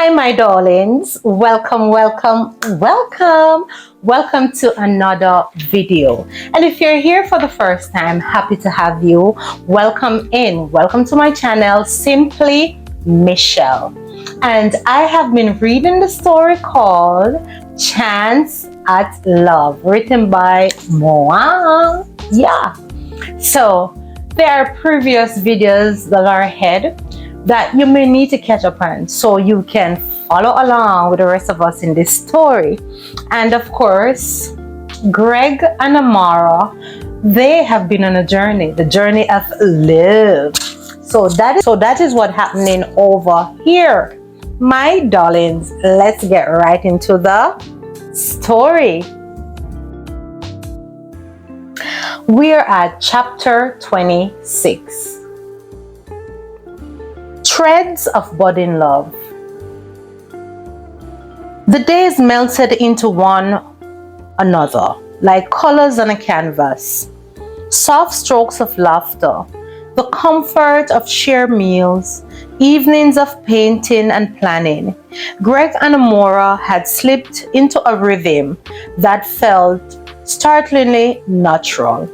Hi, my darlings. Welcome, welcome, welcome. Welcome to another video. And if you're here for the first time, happy to have you. Welcome in. Welcome to my channel, Simply Michelle. And I have been reading the story called Chance at Love, written by Moa. Yeah. So there are previous videos that are ahead that you may need to catch up on so you can follow along with the rest of us in this story. And of course, Greg and Amara, they have been on a journey, the journey of love. So that is what's happening over here. My darlings, let's get right into the story. We're at chapter 26. Threads of budding love. The days melted into one another like colors on a canvas. Soft strokes of laughter, the comfort of shared meals, evenings of painting and planning. Greg and Amora had slipped into a rhythm that felt startlingly natural,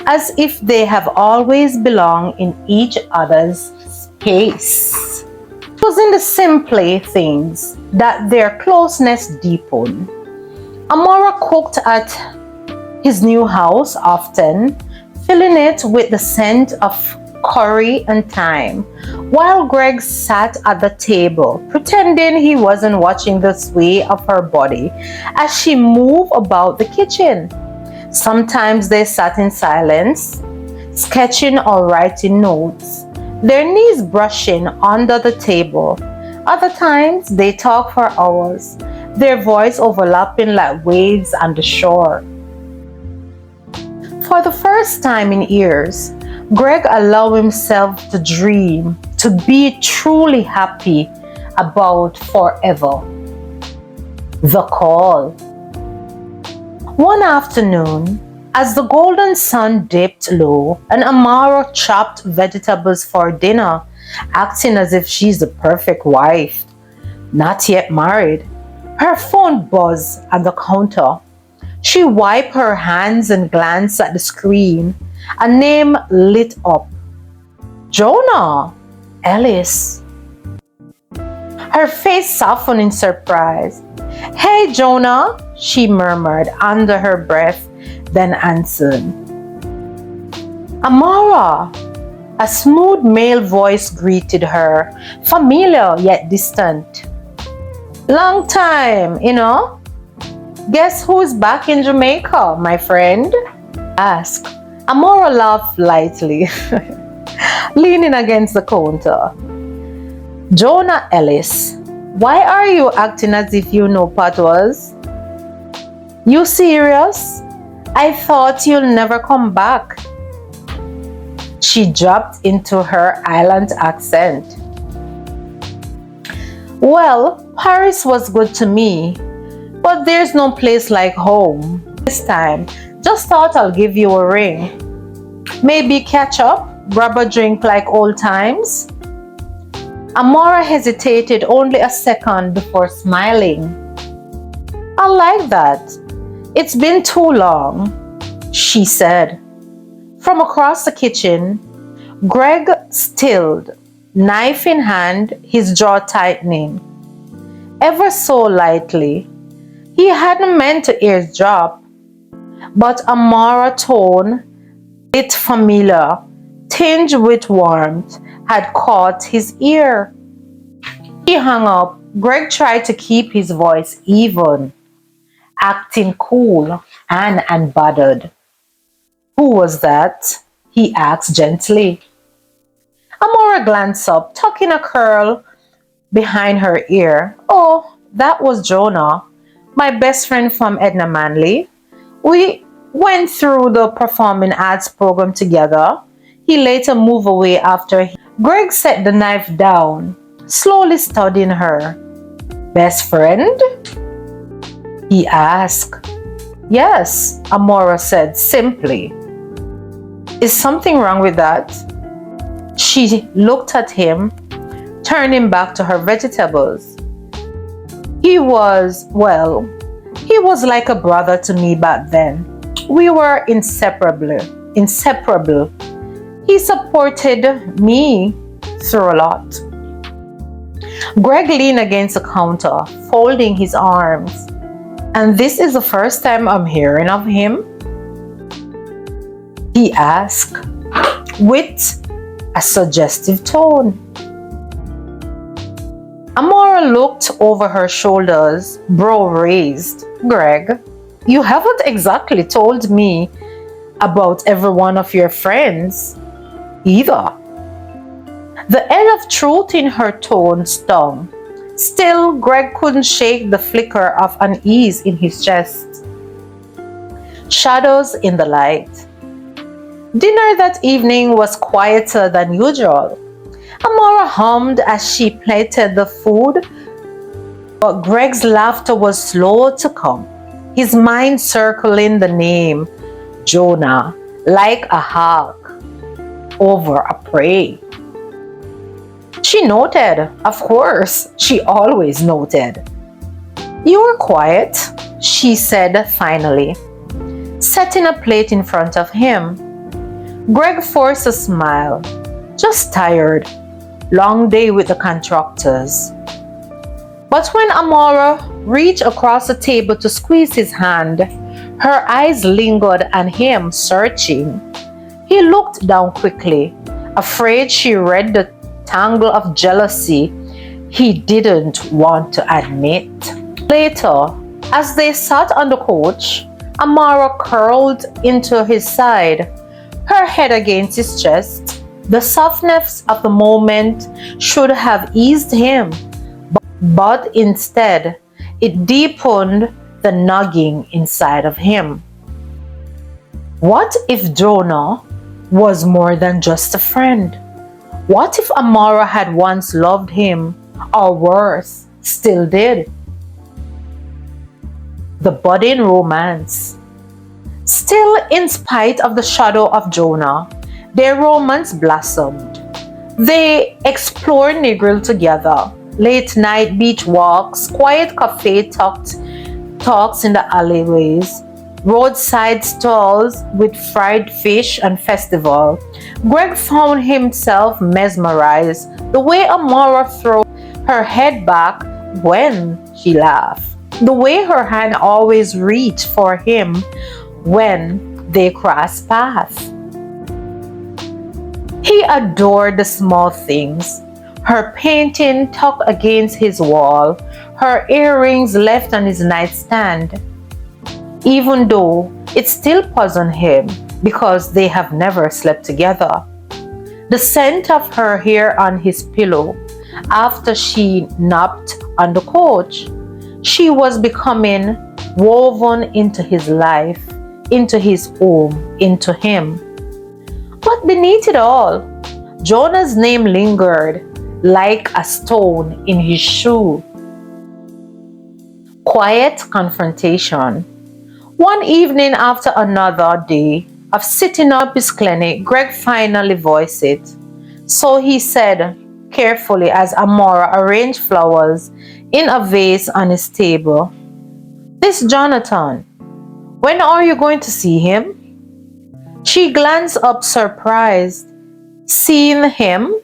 as if they have always belonged in each other's space. It was in the simple things that their closeness deepened. Amora cooked at his new house often, filling it with the scent of curry and thyme, while Greg sat at the table, pretending he wasn't watching the sway of her body as she moved about the kitchen. Sometimes they sat in silence, sketching or writing notes, their knees brushing under the table. Other times they talked for hours, their voice overlapping like waves on the shore. For the first time in years, Greg allowed himself to dream, to be truly happy about forever. The call. One afternoon, as the golden sun dipped low and Amara chopped vegetables for dinner, acting as if she's the perfect wife, not yet married, her phone buzzed at the counter. She wiped her hands and glanced at the screen. A name lit up. Jonah Ellis. Her face softened in surprise. "Hey, Jonah," she murmured under her breath, then answered. "Amara." A smooth male voice greeted her, familiar yet distant. "Long time, you know? Guess who's back in Jamaica, my friend?" asked. Amara laughed lightly, leaning against the counter. "Jonah Ellis, why are you acting as if you know patois? You serious? I thought you'll never come back." She dropped into her island accent. "Well, Paris was good to me, but there's no place like home. This time, just thought I'll give you a ring. Maybe catch up, grab a drink like old times." Amara hesitated only a second before smiling. "I like that. It's been too long," she said. From across the kitchen, Greg stilled, knife in hand, his jaw tightening. Ever so lightly. He hadn't meant to eavesdrop, but Amara's tone, lit familiar, tinged with warmth, had caught his ear. He hung up. Greg tried to keep his voice even, acting cool and unbothered. "Who was that?" he asked gently. Amara glanced up, tucking a curl behind her ear. "Oh, that was Jonah, my best friend from Edna Manley. We went through the performing arts program together. He later moved away after." Greg set the knife down, slowly studying her. "Best friend?" he asked. "Yes," Amara said simply. "Is something wrong with that?" She looked at him, turning back to her vegetables. He was like a brother to me back then. We were inseparable. He supported me through a lot. Greg leaned against the counter, folding his arms. And this is the first time I'm hearing of him? He asked, with a suggestive tone. Amora looked over her shoulders, brow raised. Greg, you haven't exactly told me about every one of your friends either. The edge of truth in her tone stung. Still, Greg couldn't shake the flicker of unease in his chest. Shadows in the light. Dinner that evening was quieter than usual. Amora hummed as she plated the food, but Greg's laughter was slow to come, his mind circling the name Jonah like a hawk over a prey. She noted, of course, she always noted. You were quiet, she said finally, setting a plate in front of him. Greg forced a smile. Just tired. Long day with the contractors. But when Amora reached across the table to squeeze his hand, her eyes lingered on him, searching. He looked down quickly, afraid she read the tangle of jealousy he didn't want to admit. Later, as they sat on the couch, Amara curled into his side, her head against his chest. The softness of the moment should have eased him, but instead, it deepened the nagging inside of him. What if Jonah was more than just a friend? What if Amara had once loved him, or worse, still did? The budding romance. Still, in spite of the shadow of Jonah, their romance blossomed. They explored Negril together, late night beach walks, quiet cafe talks in the alleyways, roadside stalls with fried fish and festival. Greg found himself mesmerized the way Amara threw her head back when she laughed, the way her hand always reached for him when they crossed paths. He adored the small things, her painting tucked against his wall, her earrings left on his nightstand, even though it still puzzled him because they have never slept together. The scent of her hair on his pillow after she napped on the couch. She was becoming woven into his life, into his home, into him. But beneath it all, Jonah's name lingered like a stone in his shoe. Quiet confrontation. One evening after another day of sitting up his clinic, Greg finally voiced it. So he said carefully as Amora arranged flowers in a vase on his table, "This Jonathan, when are you going to see him?" She glanced up surprised. "Seeing him?"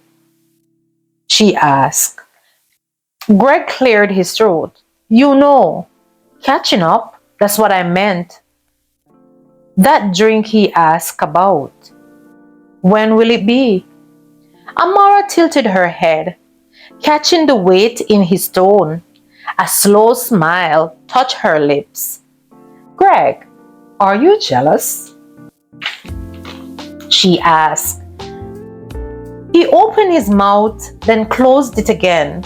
she asked. Greg cleared his throat. "You know, catching up, that's what I meant. That drink he asked about. When will it be?" Amara tilted her head, catching the weight in his tone. A slow smile touched her lips. "Greg, are you jealous?" she asked. He opened his mouth, then closed it again.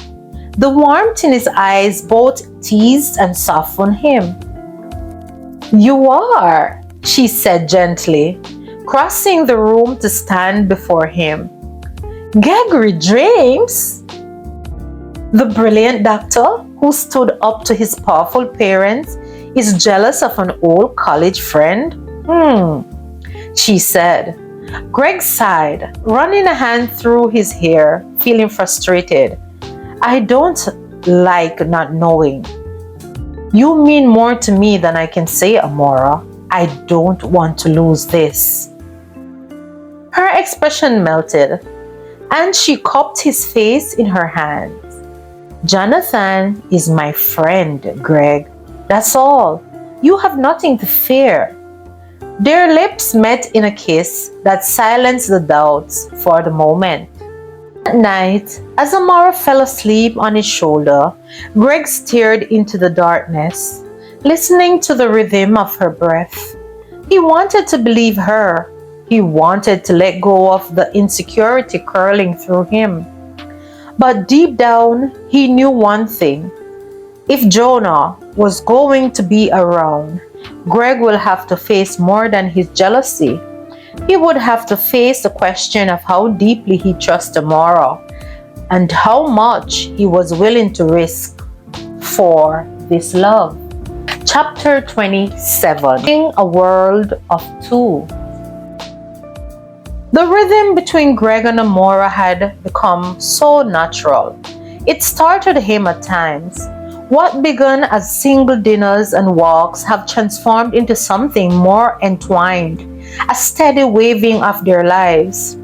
The warmth in his eyes both teased and softened him. "You are," she said gently, crossing the room to stand before him. "Gregory James? The brilliant doctor who stood up to his powerful parents is jealous of an old college friend?" She said. Greg sighed, running a hand through his hair, feeling frustrated. "I don't like not knowing," You mean more to me than I can say, Amora. I don't want to lose this. Her expression melted, and she cupped his face in her hands. Jonathan is my friend, Greg. That's all. You have nothing to fear. Their lips met in a kiss that silenced the doubts for the moment. At night, as Amara fell asleep on his shoulder, Greg stared into the darkness, listening to the rhythm of her breath. He wanted to believe her. He wanted to let go of the insecurity curling through him. But deep down, he knew one thing. If Jonah was going to be around, Greg will have to face more than his jealousy. He would have to face the question of how deeply he trusts Amara and how much he was willing to risk for this love. Chapter 27. In a World of Two. The rhythm between Greg and Amora had become so natural. It startled him at times. What began as single dinners and walks have transformed into something more entwined, a steady weaving of their lives.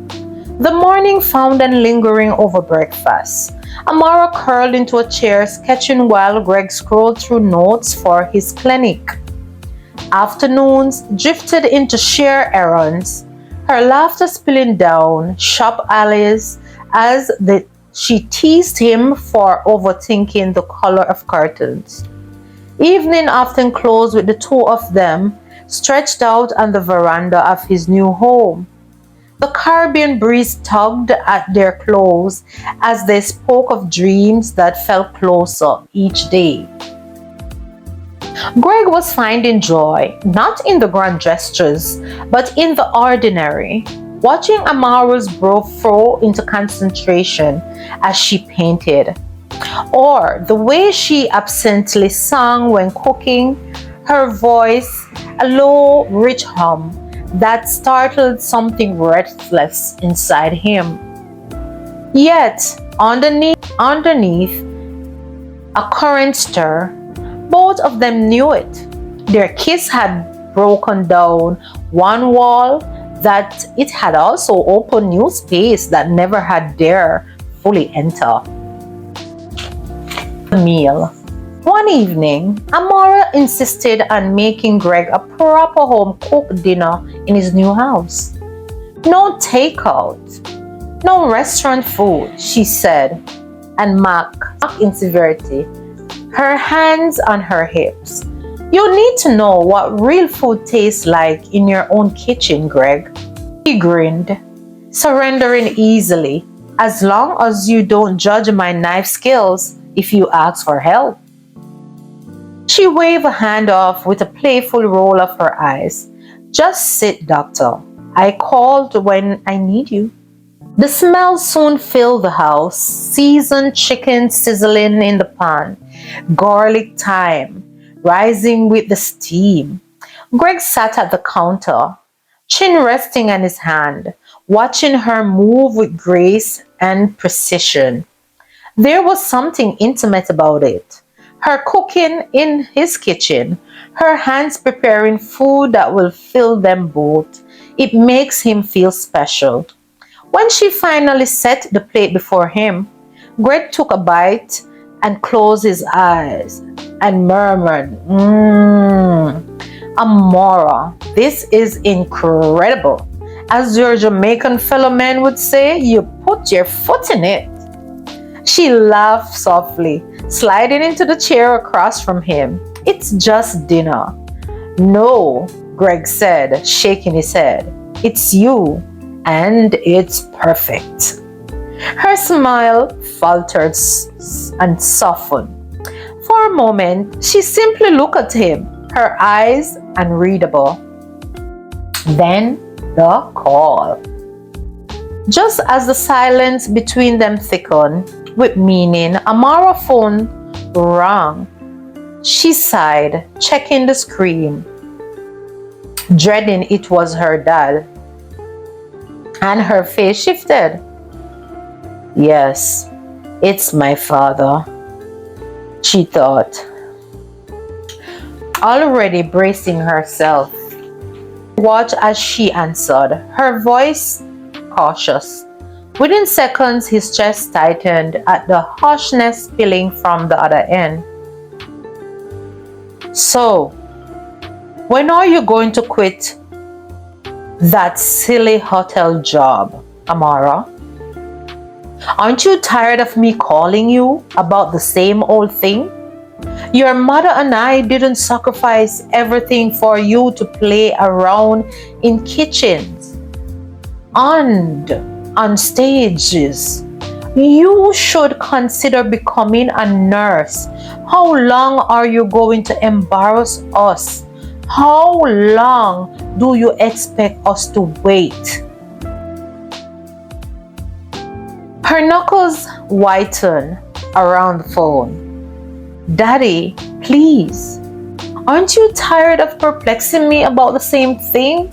The morning found them lingering over breakfast. Amara curled into a chair sketching while Greg scrolled through notes for his clinic. Afternoons drifted into sheer errands, her laughter spilling down shop alleys as she teased him for overthinking the color of curtains. Evening often closed with the two of them stretched out on the veranda of his new home. The Caribbean breeze tugged at their clothes as they spoke of dreams that felt closer each day. Greg was finding joy, not in the grand gestures, but in the ordinary. Watching Amara's brow fall into concentration as she painted, or the way she absently sang when cooking, her voice a low, rich hum that startled something restless inside him. Yet, underneath a current stir, both of them knew it. Their kiss had broken down one wall, that it had also opened new space that never had dared fully enter. The meal. One evening, Amara insisted on making Greg a proper home-cooked dinner in his new house. No takeout, no restaurant food, she said, and mocked in severity, her hands on her hips. You need to know what real food tastes like in your own kitchen, Greg. He grinned, surrendering easily, as long as you don't judge my knife skills if you ask for help. She waved a hand off with a playful roll of her eyes. Just sit, doctor. I called when I need you. The smell soon filled the house, seasoned chicken sizzling in the pan, garlic thyme rising with the steam. Greg sat at the counter, chin resting on his hand, watching her move with grace and precision. There was something intimate about it. Her cooking in his kitchen, her hands preparing food that will fill them both. It makes him feel special. When she finally set the plate before him, Greg took a bite and closed his eyes and murmured, Amora, this is incredible. As your Jamaican fellow man would say, you put your foot in it. She laughed softly, sliding into the chair across from him. It's just dinner. No, Greg said, shaking his head. It's you, and it's perfect. Her smile faltered and softened. For a moment, she simply looked at him, her eyes unreadable. Then the call. Just as the silence between them thickened with meaning, Amara's phone rang. She sighed, checking the screen, dreading it was her dad. And her face shifted. Yes, it's my father, she thought. already bracing herself. Watch as she answered, her voice cautious. Within seconds, his chest tightened at the harshness spilling from the other end. So, when are you going to quit that silly hotel job, Amara? Aren't you tired of me calling you about the same old thing? Your mother and I didn't sacrifice everything for you to play around in kitchens and on stages. You should consider becoming a nurse. How long are you going to embarrass us? How long do you expect us to wait? Her knuckles whitened around the phone. Daddy, please. Aren't you tired of perplexing me about the same thing?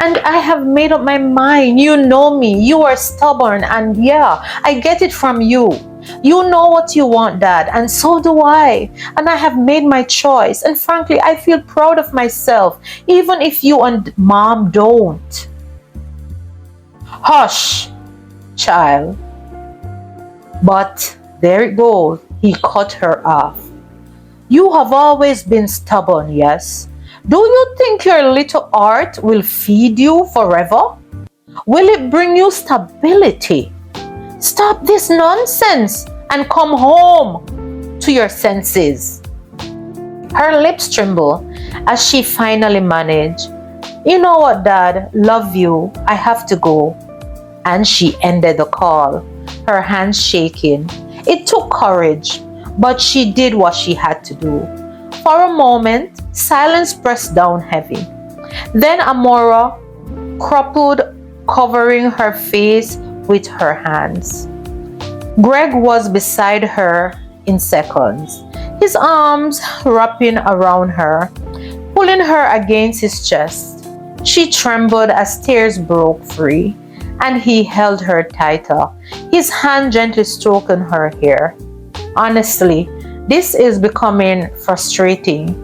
And I have made up my mind. You know me. You are stubborn. And yeah, I get it from you. You know what you want, Dad. And so do I. And I have made my choice. And frankly, I feel proud of myself. Even if you and Mom don't. Hush, child. But there it goes. He cut her off. You have always been stubborn, yes? Do you think your little art will feed you forever? Will it bring you stability? Stop this nonsense and come home to your senses. Her lips trembled as she finally managed. You know what, Dad? Love you. I have to go. And she ended the call, her hands shaking. It took courage, but she did what she had to do. For a moment, silence pressed down heavy. Then Amora crumpled, covering her face with her hands. Greg was beside her in seconds, his arms wrapping around her, pulling her against his chest. She trembled as tears broke free, and he held her tighter, his hand gently stroking her hair. Honestly, this is becoming frustrating.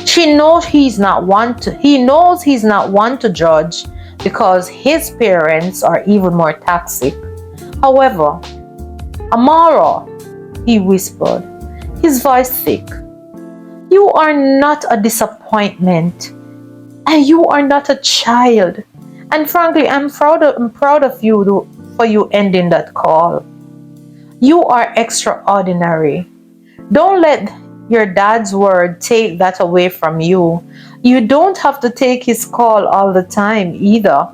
He knows he's not one to judge because his parents are even more toxic. However, Amara, he whispered, his voice thick, you are not a disappointment, and you are not a child. And frankly, I'm proud of you for you ending that call. You are extraordinary. Don't let your dad's word take that away from you. You don't have to take his call all the time either.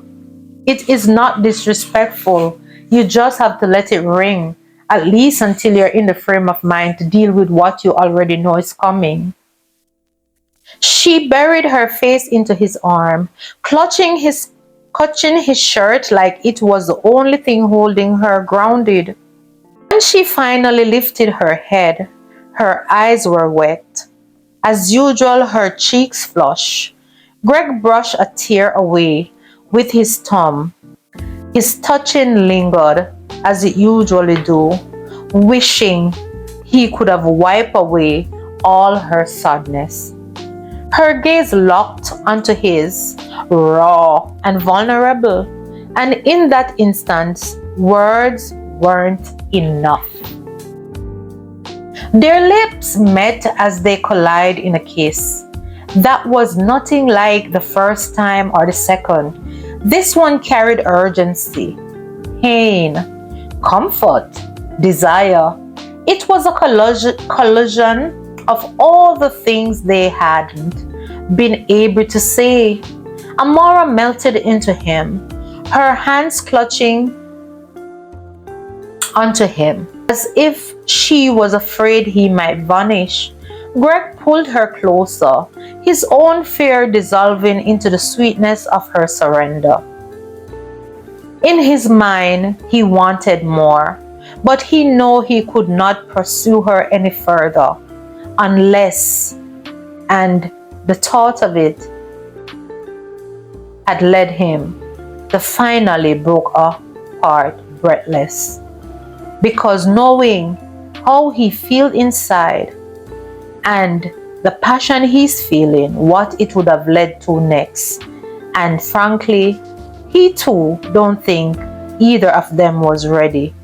It is not disrespectful. You just have to let it ring, at least until you're in the frame of mind to deal with what you already know is coming. She buried her face into his arm, clutching his shirt like it was the only thing holding her grounded. When she finally lifted her head, her eyes were wet. As usual, her cheeks flushed. Greg brushed a tear away with his thumb. His touching lingered, as it usually do, wishing he could have wiped away all her sadness. Her gaze locked onto his, raw and vulnerable, and in that instant, words weren't enough. Their lips met as they collided in a kiss. That was nothing like the first time or the second. This one carried urgency, pain, comfort, desire. It was a collision of all the things they hadn't been able to say. Amara melted into him, her hands clutching onto him, as if she was afraid he might vanish. Greg pulled her closer, his own fear dissolving into the sweetness of her surrender. In his mind, he wanted more, but he knew he could not pursue her any further unless, and the thought of it had led him to finally broke apart breathless. Because knowing how he felt inside and the passion he's feeling, what it would have led to next. And frankly, he too don't think either of them was ready.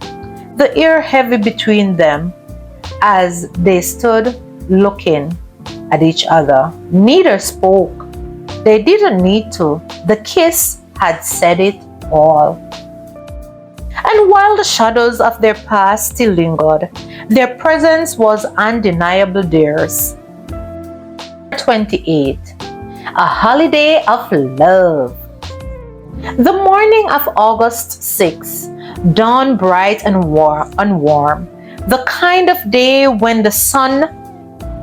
The air heavy between them as they stood looking at each other. Neither spoke. They didn't need to. The kiss had said it all. And while the shadows of their past still lingered, their presence was undeniable theirs. 28. A holiday of love. The morning of August 6 dawned bright and warm, the kind of day when the sun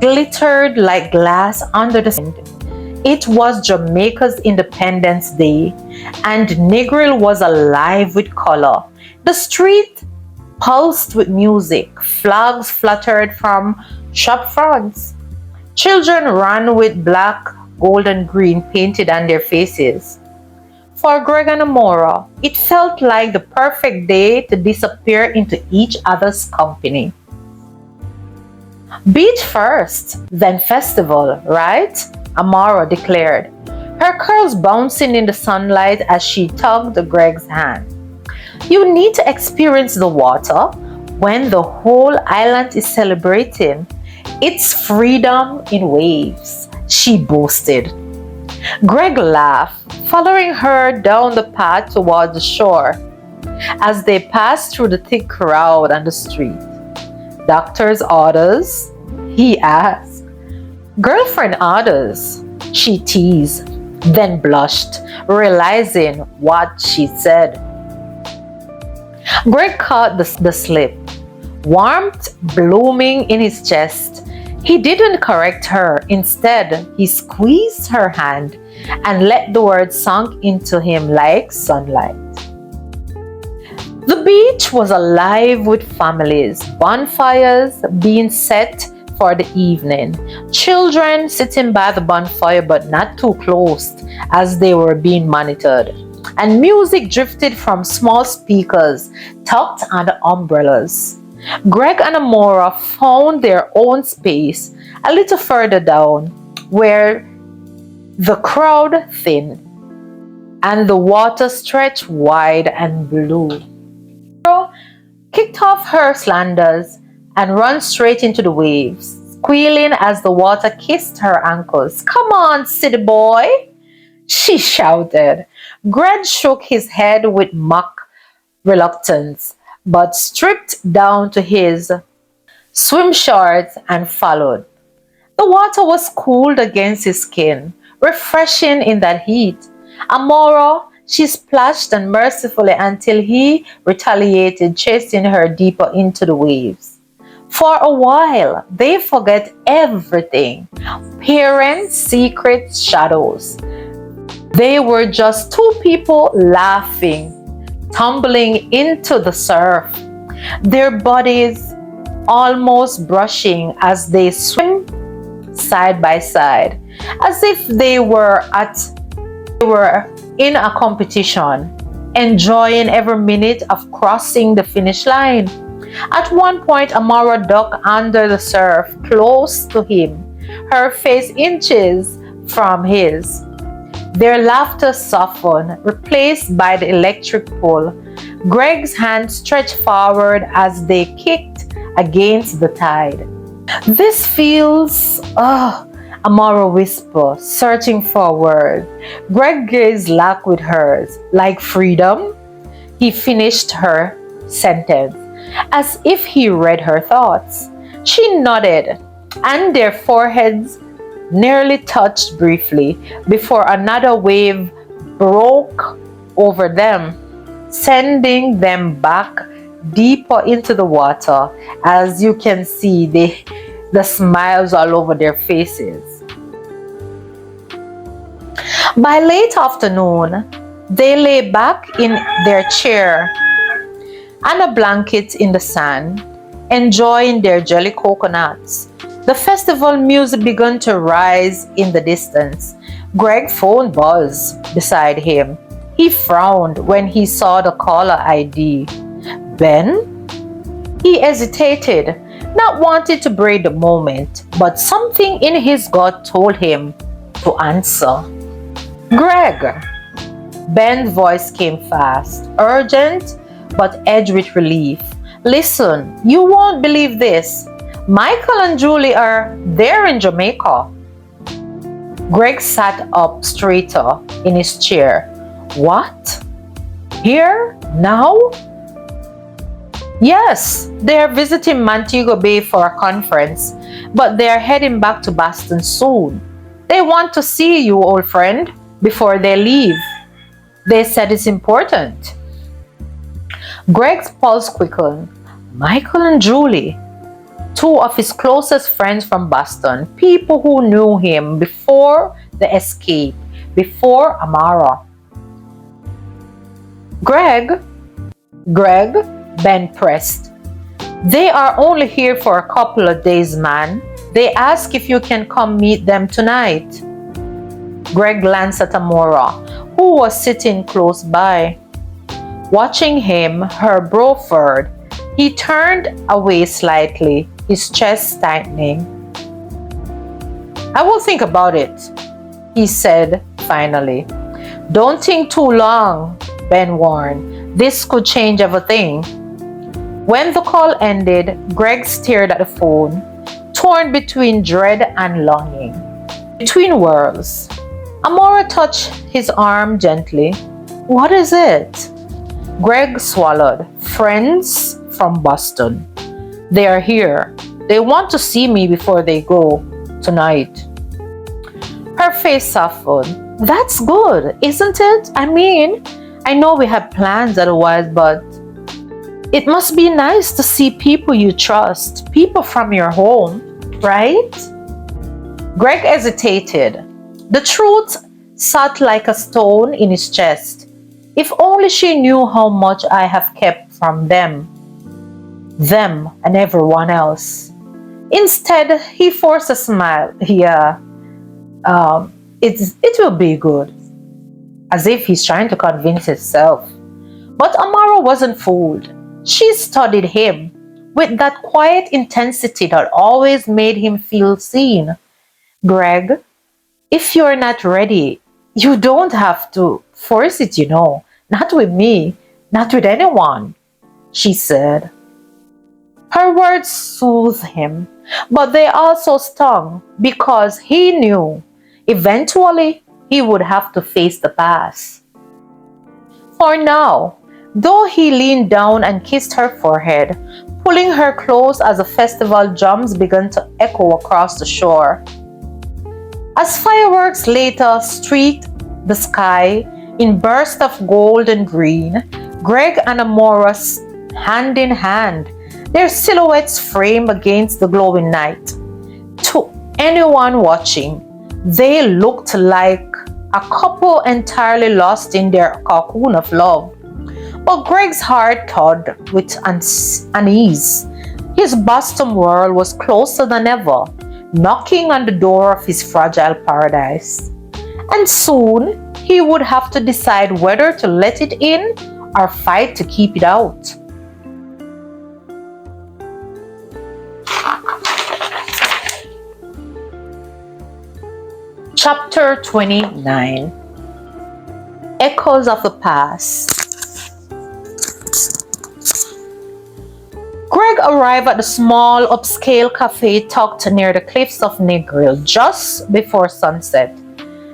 glittered like glass under the sun. It was Jamaica's Independence Day, and Negril was alive with color. The street pulsed with music. Flags fluttered from shop fronts. Children ran with black, gold, and green painted on their faces. For Greg and Amora, it felt like the perfect day to disappear into each other's company. Beach first, then festival, right? Amara declared, her curls bouncing in the sunlight as she tugged Greg's hand. You need to experience the water when the whole island is celebrating. It's freedom in waves, she boasted. Greg laughed, following her down the path toward the shore. As they passed through the thick crowd on the street, doctor's orders? He asked. Girlfriend orders, she teased, then blushed, realizing what she said. Greg caught the slip, warmth blooming in his chest. He didn't correct her. Instead, he squeezed her hand and let the words sink into him like sunlight. The beach was alive with families, bonfires being set for the evening, children sitting by the bonfire but not too close as they were being monitored, and music drifted from small speakers tucked under umbrellas. Greg and Amora found their own space a little further down, where the crowd thinned and the water stretched wide and blue. Amora kicked off her slanders and ran straight into the waves, squealing as the water kissed her ankles. Come on, city boy, she shouted. Greg shook his head with mock reluctance, but stripped down to his swim shorts and followed. The water was cooled against his skin, refreshing in that heat. Amora, she splashed unmercifully until he retaliated, chasing her deeper into the waves. For a while, they forget everything. Parents, secrets, shadows. They were just two people laughing, tumbling into the surf, their bodies almost brushing as they swim side by side, as if they were in a competition, enjoying every minute of crossing the finish line. At one point, Amara ducked under the surf close to him, her face inches from his. Their laughter softened, replaced by the electric pull. Greg's hand stretched forward as they kicked against the tide. This feels, Amara whispered, searching for a word. Greg gazed locked with hers. Like freedom? He finished her sentence, as if he read her thoughts. She nodded, and their foreheads nearly touched briefly before another wave broke over them, sending them back deeper into the water. As you can see, the smiles all over their faces. By late afternoon, they lay back in their chair on a blanket in the sand, enjoying their jelly coconuts. The festival music began to rise in the distance. Greg phone buzzed beside him. He frowned when he saw the caller ID. Ben? He hesitated, not wanting to break the moment, but something in his gut told him to answer. Greg. Ben's voice came fast, urgent, but edged with relief. Listen, you won't believe this. Michael and Julie are there in Jamaica. Greg sat up straighter in his chair. What? Here? Now? Yes, they are visiting Montego Bay for a conference, but they are heading back to Boston soon. They want to see you, old friend, before they leave. They said it's important. Greg's pulse quickened. Michael and Julie, two of his closest friends from Boston, people who knew him before the escape, before Amara. Greg, Ben pressed. They are only here for a couple of days, man. They ask if you can come meet them tonight. Greg glanced at Amora, who was sitting close by. Watching him, her brow furrowed, he turned away slightly, his chest tightening. I will think about it, he said finally. Don't think too long, Ben warned. This could change everything. When the call ended, Greg stared at the phone, torn between dread and longing. Between worlds. Amora touched his arm gently. What is it? Greg swallowed. Friends from Boston. They are here. They want to see me before they go tonight. Her face softened. That's good, isn't it? I mean, I know we have plans otherwise, but it must be nice to see people you trust, people from your home, right? Greg hesitated. The truth sat like a stone in his chest. If only she knew how much I have kept from them and everyone else. Instead, he forced a smile. Yeah, it will be good. As if he's trying to convince himself. But Amara wasn't fooled. She studied him with that quiet intensity that always made him feel seen. Greg, if you're not ready, you don't have to force it, Not with me, not with anyone, she said. Her words soothed him, but they also stung because he knew eventually he would have to face the past. For now, though he leaned down and kissed her forehead, pulling her close as the festival drums began to echo across the shore. As fireworks later streaked the sky in bursts of gold and green, Greg and Amora hand in hand, their silhouettes framed against the glowing night. To anyone watching, they looked like a couple entirely lost in their cocoon of love. But Greg's heart thawed with unease. His Boston world was closer than ever, knocking on the door of his fragile paradise. And soon, he would have to decide whether to let it in or fight to keep it out. Chapter 29. Echoes of the Past. Greg arrived at the small, upscale cafe tucked near the cliffs of Negril just before sunset.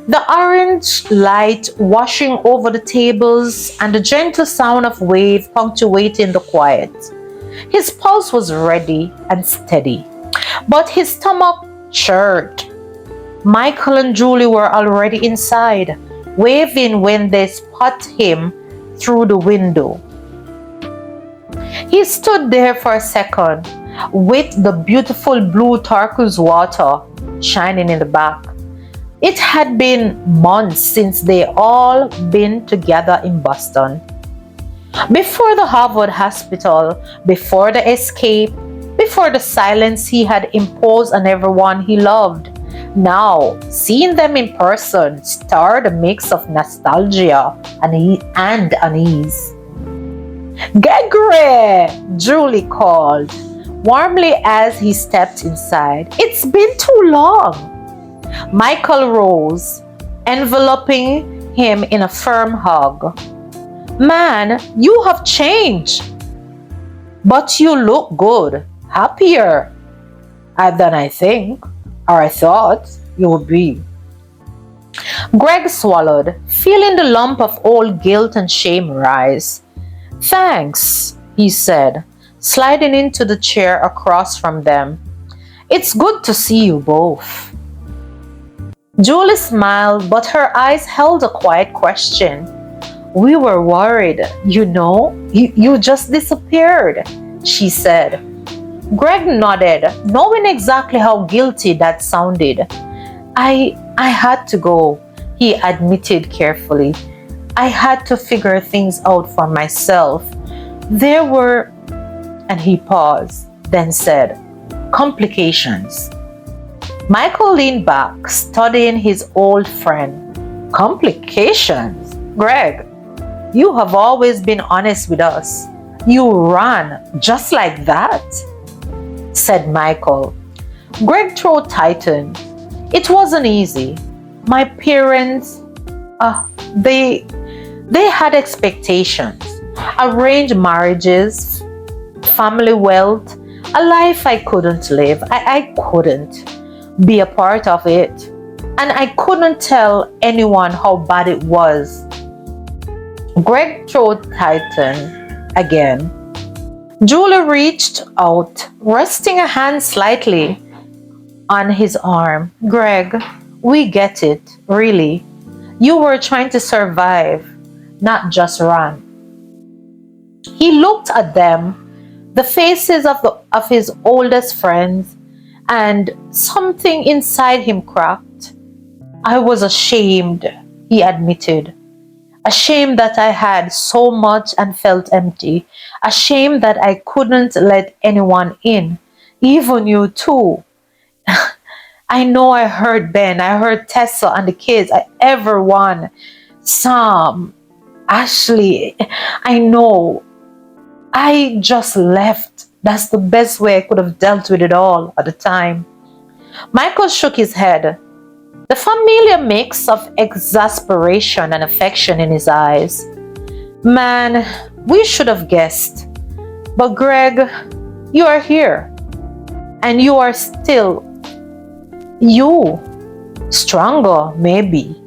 The orange light washing over the tables and the gentle sound of waves punctuating the quiet. His pulse was ready and steady, but his stomach churned. Michael and Julie were already inside, waving when they spotted him through the window. He stood there for a second, with the beautiful blue turquoise water shining in the back. It had been months since they all been together in Boston. Before the Harvard Hospital, before the escape, before the silence he had imposed on everyone he loved. Now, seeing them in person stirred a mix of nostalgia and unease. Gregory! Julie called, warmly as he stepped inside. It's been too long. Michael rose, enveloping him in a firm hug. Man, you have changed. But you look good, happier than I think, or I thought you would be. Greg swallowed, feeling the lump of old guilt and shame rise. Thanks, he said, sliding into the chair across from them. It's good to see you both. Julie smiled, but her eyes held a quiet question. We were worried, you just disappeared, she said. Greg nodded, knowing exactly how guilty that sounded. I had to go, he admitted carefully. I had to figure things out for myself. There were, and he paused, then said, complications. Michael leaned back, studying his old friend. Complications? Greg, you have always been honest with us. You ran just like that, said Michael. Greg's throat tightened. It wasn't easy. My parents, they had expectations, arranged marriages, family wealth, a life I couldn't live. I couldn't be a part of it. And I couldn't tell anyone how bad it was. Greg's throat tightened again. Julie reached out, resting a hand slightly on his arm. Greg, we get it, really. You were trying to survive, not just run. He looked at them, the faces of his oldest friends, and something inside him cracked. I was ashamed, he admitted. Ashamed that I had so much and felt empty. Ashamed that I couldn't let anyone in, even you too. I know I hurt Ben, I hurt Tessa and the kids, everyone. Sam, Ashley, I know. I just left. That's the best way I could have dealt with it all at the time. Michael shook his head, the familiar mix of exasperation and affection in his eyes. Man, we should have guessed. But Greg, you are here. And you are still you. Stronger, maybe.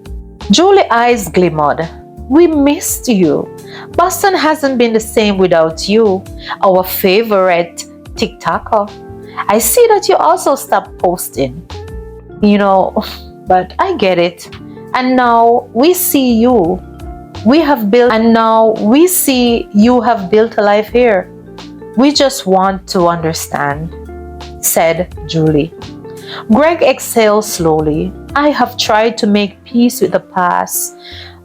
Julie's eyes glimmered. We missed you. Boston hasn't been the same without you, our favorite TikToker. I see that you also stopped posting. But I get it. And now we see you. We have built a life here. We just want to understand, said Julie. Greg exhaled slowly. I have tried to make peace with the past.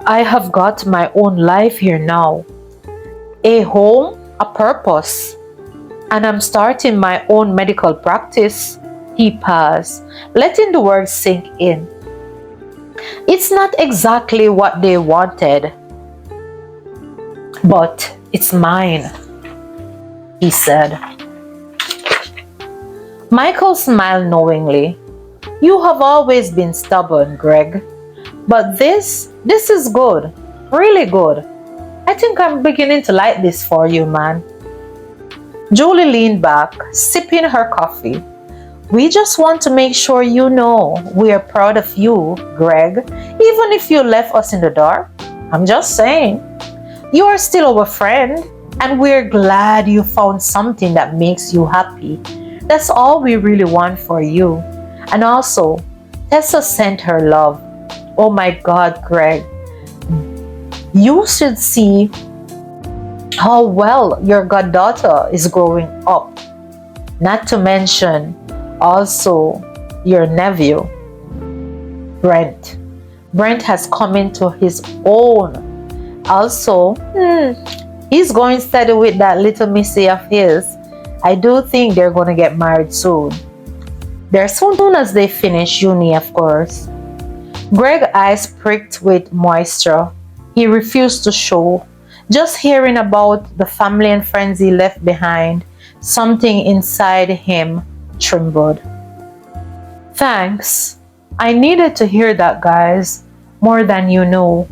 I have got my own life here now. A home, a purpose. And I'm starting my own medical practice. He paused, letting the words sink in. It's not exactly what they wanted, but it's mine, he said. Michael smiled knowingly. You have always been stubborn, Greg. But this is good. Really good. I think I'm beginning to like this for you, man. Julie leaned back, sipping her coffee. We just want to make sure you know we are proud of you, Greg, even if you left us in the dark. I'm just saying. You are still our friend, and we're glad you found something that makes you happy. That's all we really want for you. And also, Tessa sent her love. Oh my God, Greg. You should see how well your goddaughter is growing up. Not to mention also your nephew, Brent. Brent has come into his own. Also, he's going steady with that little missy of his. I do think they're going to get married soon. They're soon as they finish uni, of course. Greg's eyes pricked with moisture. He refused to show. Just hearing about the family and friends he left behind, something inside him trembled. Thanks. I needed to hear that, guys, more than you know.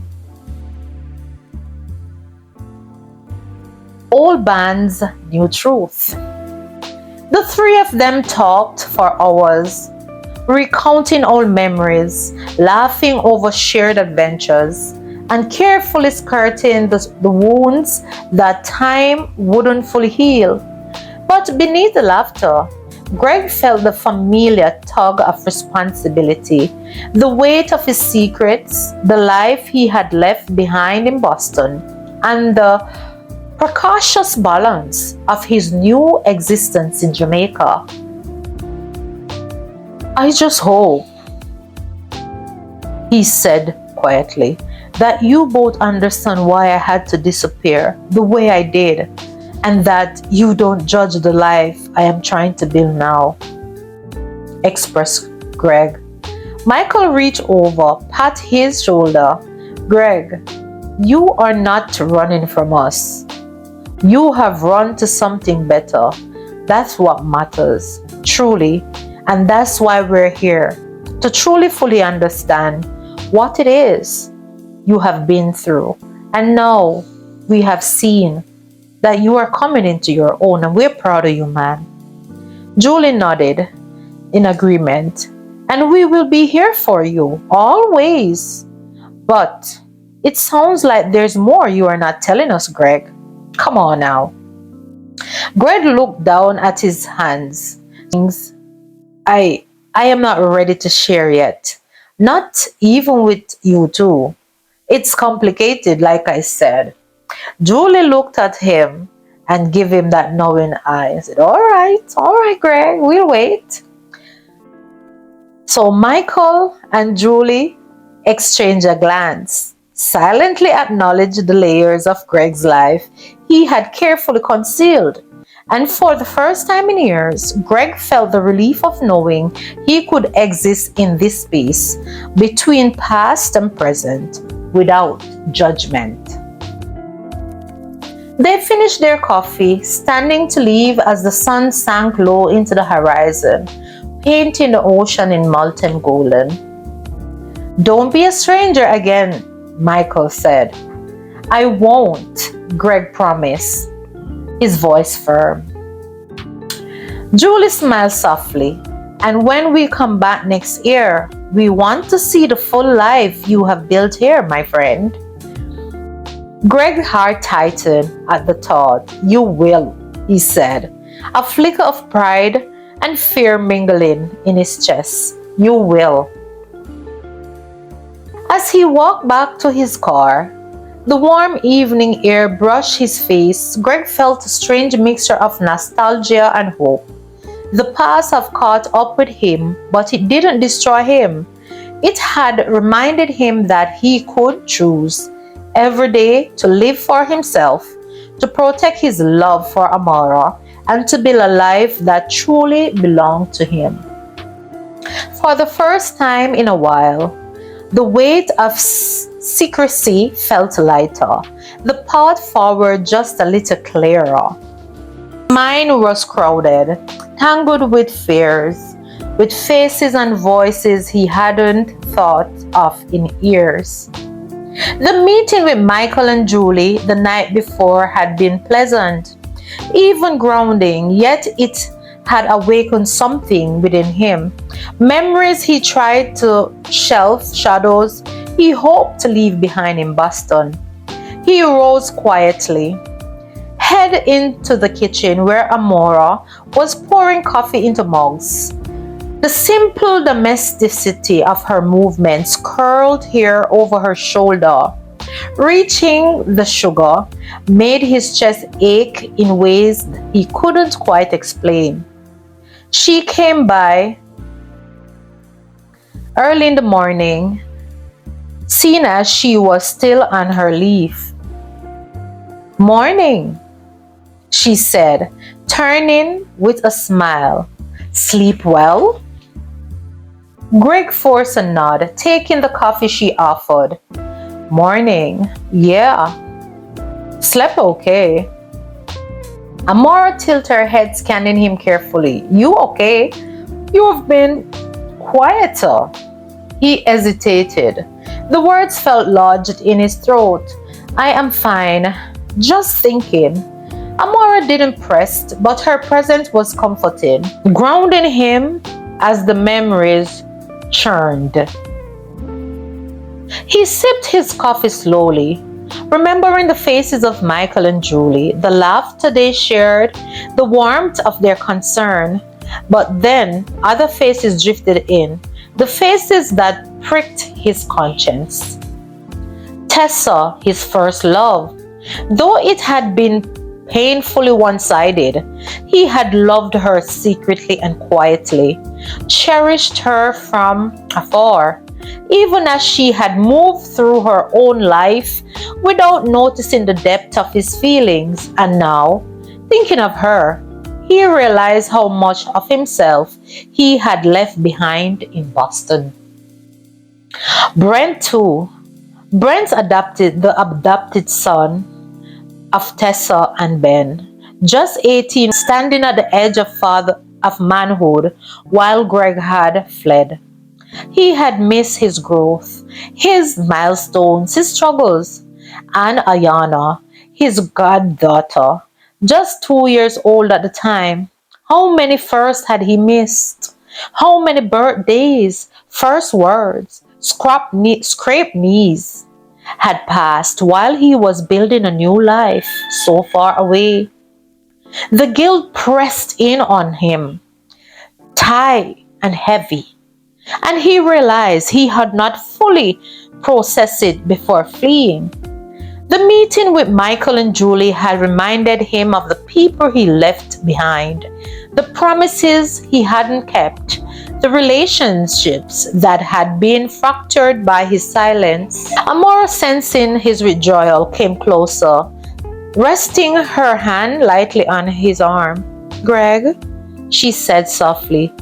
Old bands, new truth. The three of them talked for hours, recounting old memories, laughing over shared adventures, and carefully skirting the wounds that time wouldn't fully heal. But beneath the laughter, Greg felt the familiar tug of responsibility, the weight of his secrets, the life he had left behind in Boston, and the precautious balance of his new existence in Jamaica. I just hope, he said quietly, that you both understand why I had to disappear the way I did, and that you don't judge the life I am trying to build now. Expressed Greg. Michael reached over, pat his shoulder. Greg, you are not running from us. You have run to something better. That's what matters, truly. And that's why we're here, to truly fully understand what it is you have been through. And now we have seen that you are coming into your own, and we're proud of you, man. Julie nodded in agreement. And we will be here for you, always. But it sounds like there's more you are not telling us, Greg. Come on now. Greg looked down at his hands. I am not ready to share yet. Not even with you two. It's complicated, like I said. Julie looked at him and gave him that knowing eye and said, all right, Greg, we'll wait. So Michael and Julie exchanged a glance, silently acknowledged the layers of Greg's life he had carefully concealed. And for the first time in years, Greg felt the relief of knowing he could exist in this space between past and present without judgment. They finished their coffee, standing to leave as the sun sank low into the horizon, painting the ocean in molten golden. Don't be a stranger again, Michael said. I won't, Greg promised, his voice firm. Julie smiled softly. And when we come back next year, we want to see the full life you have built here, my friend. Greg's heart tightened at the thought. You will, he said, a flicker of pride and fear mingling in his chest. You will. As he walked back to his car, the warm evening air brushed his face. Greg felt a strange mixture of nostalgia and hope. The past had caught up with him, but it didn't destroy him. It had reminded him that he could choose every day to live for himself, to protect his love for Amara, and to build a life that truly belonged to him. For the first time in a while, the weight of secrecy felt lighter, the path forward just a little clearer. His mind was crowded, tangled with fears, with faces and voices he hadn't thought of in years. The meeting with Michael and Julie the night before had been pleasant, even grounding, yet it had awakened something within him. Memories he tried to shelve, shadows he hoped to leave behind in Boston. He rose quietly, head into the kitchen where Amora was pouring coffee into mugs. The simple domesticity of her movements, curled hair over her shoulder, reaching the sugar, made his chest ache in ways he couldn't quite explain. She came by early in the morning, seen as she was still on her leave. Morning, she said, turning with a smile. Sleep well? Greg forced a nod, taking the coffee she offered. Morning, yeah. Slept okay. Amora tilted her head, scanning him carefully. You okay? You have been quieter. He hesitated. The words felt lodged in his throat. I am fine. Just thinking. Amora didn't press, but her presence was comforting, grounding him as the memories churned. He sipped his coffee slowly, remembering the faces of Michael and Julie, the laughter they shared, the warmth of their concern. But then other faces drifted in, the faces that pricked his conscience. Tessa, his first love. Though it had been painfully one-sided, he had loved her secretly and quietly, cherished her from afar, even as she had moved through her own life without noticing the depth of his feelings. And now, thinking of her, he realized how much of himself he had left behind in Boston. Brent too. Brent's the adopted son of Tessa and Ben, just 18, standing at the edge of manhood while Greg had fled. He had missed his growth, his milestones, his struggles. And Ayana, his goddaughter, just 2 years old at the time. How many firsts had he missed? How many birthdays, first words, scraped knees had passed while he was building a new life so far away? The guilt pressed in on him, tight and heavy, and he realized he had not fully processed it before fleeing. The meeting with Michael and Julie had reminded him of the people he left behind, the promises he hadn't kept, the relationships that had been fractured by his silence. Amora, sensing his withdrawal, came closer, resting her hand lightly on his arm. Greg, she said softly,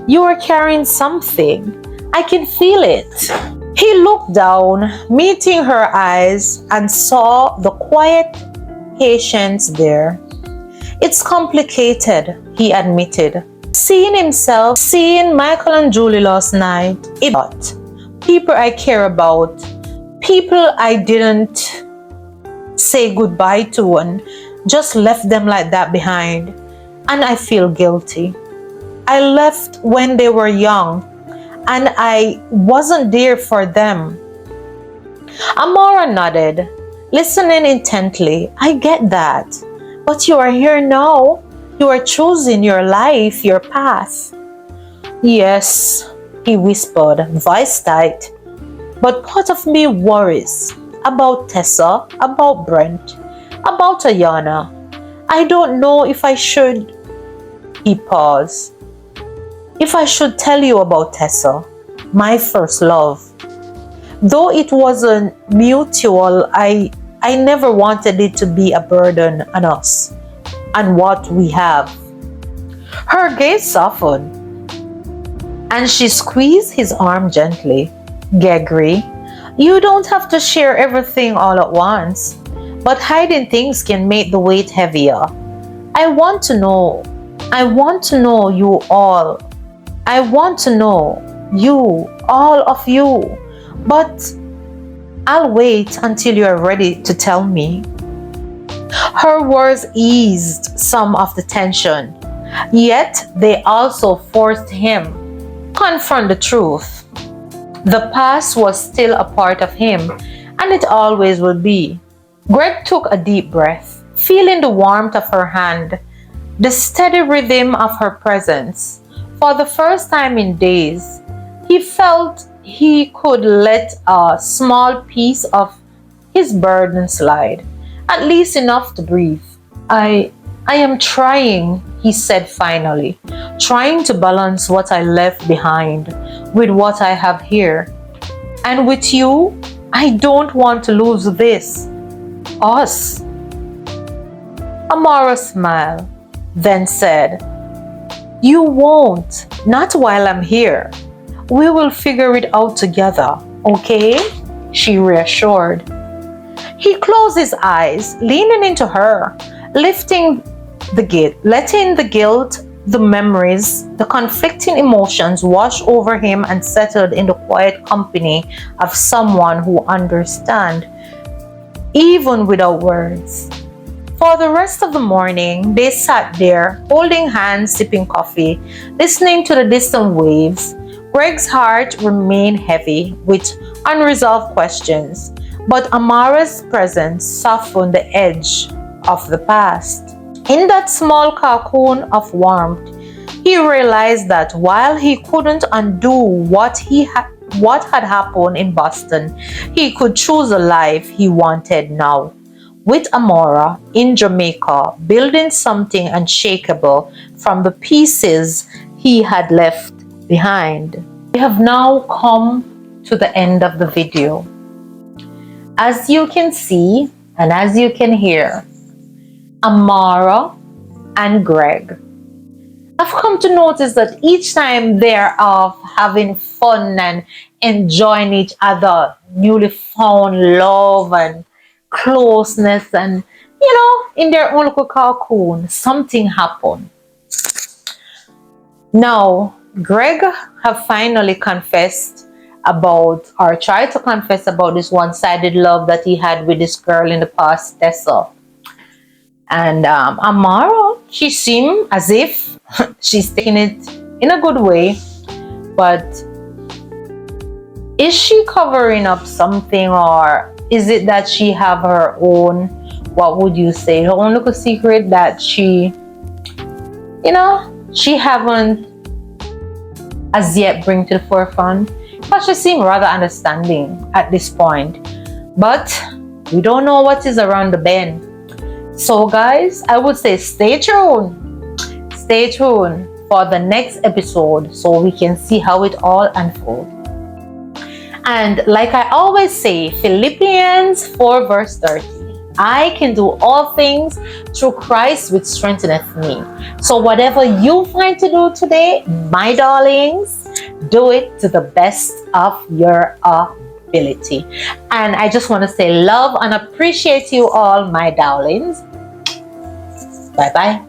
you are carrying something. I can feel it. He looked down, meeting her eyes, and saw the quiet patience there. It's complicated, he admitted. Seeing Michael and Julie last night, it brought people I care about, people I didn't say goodbye to and just left them like that behind. And I feel guilty. I left when they were young, and I wasn't there for them. Amora nodded, listening intently. I get that. But you are here now. You are choosing your life, your path. Yes, he whispered, voice tight. But part of me worries about Tessa, about Brent, about Ayana. I don't know if I should. He paused. If I should tell you about Tessa, my first love. Though it wasn't mutual, I never wanted it to be a burden on us and what we have. Her gaze softened, and she squeezed his arm gently. Gregory, you don't have to share everything all at once, but hiding things can make the weight heavier. I want to know you all. I want to know you, all of you, but I'll wait until you are ready to tell me. Her words eased some of the tension, yet they also forced him to confront the truth. The past was still a part of him, and it always will be. Greg took a deep breath, feeling the warmth of her hand, the steady rhythm of her presence. For the first time in days, he felt he could let a small piece of his burden slide, at least enough to breathe. I am trying, he said finally, trying to balance what I left behind with what I have here. And with you, I don't want to lose this. Us. Amara smiled, then said, you won't, not while I'm here. We will figure it out together, okay? She reassured. He closed his eyes, leaning into her, letting the guilt, the memories, the conflicting emotions wash over him and settled in the quiet company of someone who understands, even without words. For the rest of the morning, they sat there, holding hands, sipping coffee, listening to the distant waves. Greg's heart remained heavy with unresolved questions, but Amara's presence softened the edge of the past. In that small cocoon of warmth, he realized that while he couldn't undo what had happened in Boston, he could choose a life he wanted now. With Amara in Jamaica, building something unshakable from the pieces he had left behind. We have now come to the end of the video. As you can see and as you can hear, Amara and Greg, I've come to notice that each time they're off having fun and enjoying each other, newly found love and closeness, and in their own little cocoon, something happened. Now, Greg have finally confessed about, or tried to confess about, this one-sided love that he had with this girl in the past, Tessa. And Amara, she seemed as if she's taking it in a good way, but is she covering up something, or is it that she have her own, what would you say, her own little secret that she haven't as yet bring to the forefront? But she seemed rather understanding at this point, but we don't know what is around the bend. So guys, I would say stay tuned for the next episode so we can see how it all unfolds. And like I always say, Philippians 4 verse 30, I can do all things through Christ which strengtheneth me. So whatever you find to do today, my darlings, do it to the best of your ability. And I just want to say love and appreciate you all, my darlings. Bye bye.